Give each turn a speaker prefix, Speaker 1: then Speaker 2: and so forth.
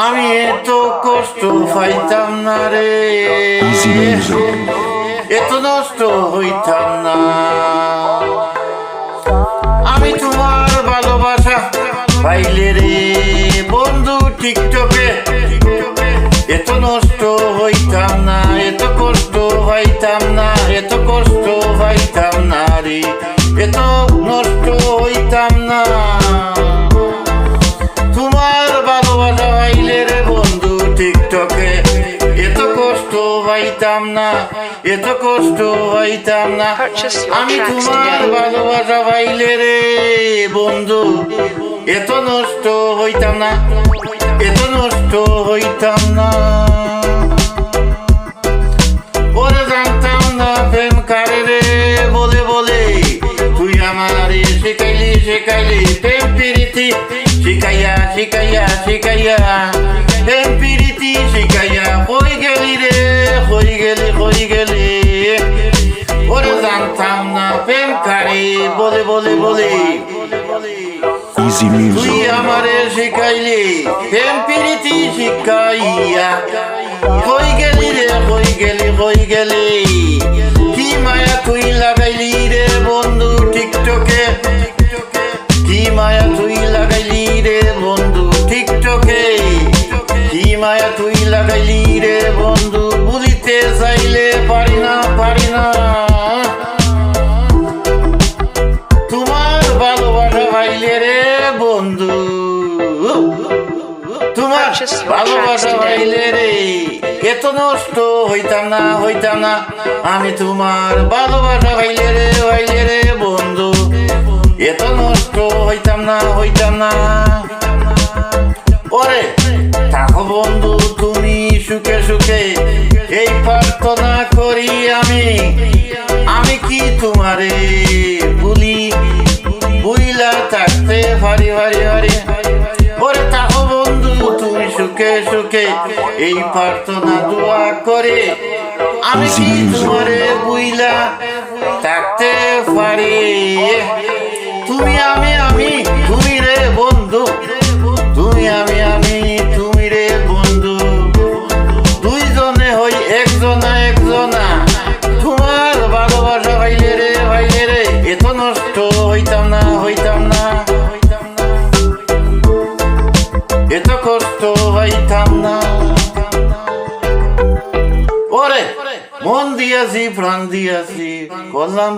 Speaker 1: আমি এত কষ্ট পাইতাম না রে, এত নষ্ট হইতাম না। আমি তোমার ভালোবাসা পাইলে রে বন্ধু টিকটকে, এত নষ্ট হইতাম না, এত কষ্ট পাইতাম না, এত কষ্ট পাইতাম না রে, এত নষ্ট হইতাম না। তোমার ভালোবাসা পাইলে রে বন্ধু টিকটকে, এত কষ্ট পাইতাম না, এত কষ্ট পাইতাম না। আমি তোমার ভালোবাসা পাইলে রে বন্ধু, এত নষ্ট হইতাম না, এত নষ্ট হইতাম না। ওরে জানতাম না প্রেম কারে রে বলে বলে, তুই আমারে শিখাইলি শিখাইলি প্রেম প্রীতি, শিখাইয়া শিখাইয়া শিখাইয়া প্রেম প্রীতি শিখাইয়া হই গেলি রে, হই গেলি হই গেলি। ওরে জানতাম না প্রেম কারে বলে বলে বলে, তুই আমারে শিখাইলি প্রেম প্রীতি শিখাইয়া হই গেলি রে, হই গেলি হই গেলি। কি মায়া তুই লাগাইলি রে বন্ধু টিকটকে, কি মায়া তুই লাগাইলি রে বন্ধু টিকটকে, কি মায়া তুই লাগাইলি রে বন্ধু, বুঝিতে চাইলে পারি না পারি না। তোমার ভালোবাসা পাইলে রে বন্ধু, তোমার ভালোবাসা পাইলে রে এত নষ্ট হইতাম না হইতাম না। আমি তোমার ভালোবাসা পাইলে রে পাইলে রে বন্ধু, এত নষ্ট হইতাম না হইতাম না। ওরে থাকো বন্ধু তুমি সুখে সুখে, এই প্রার্থনা করি আমি, আমি কি তোমারে ভুলি বুইলা থাকতে পারি পারি পারি। ওরে থাকো বন্ধু তুমি সুখে সুখে, এই প্রার্থনা দোয়া করে, আমি কি তোমারে বুইলা থাকতে পারি। তুমি আমি আমি তুমি রে বন্ধু, তুমি আমি আমি তুমি রে বন্ধু, দুইজনে হই একজনা একজনা। তোমার ভালোবাসা ভাইলে রে ভাইলে রে, এত নষ্ট হইতাম না হইতাম না, এত কষ্ট হইতাম না। ওরে মন দিয়াছি প্রাণ দিয়াছি করলাম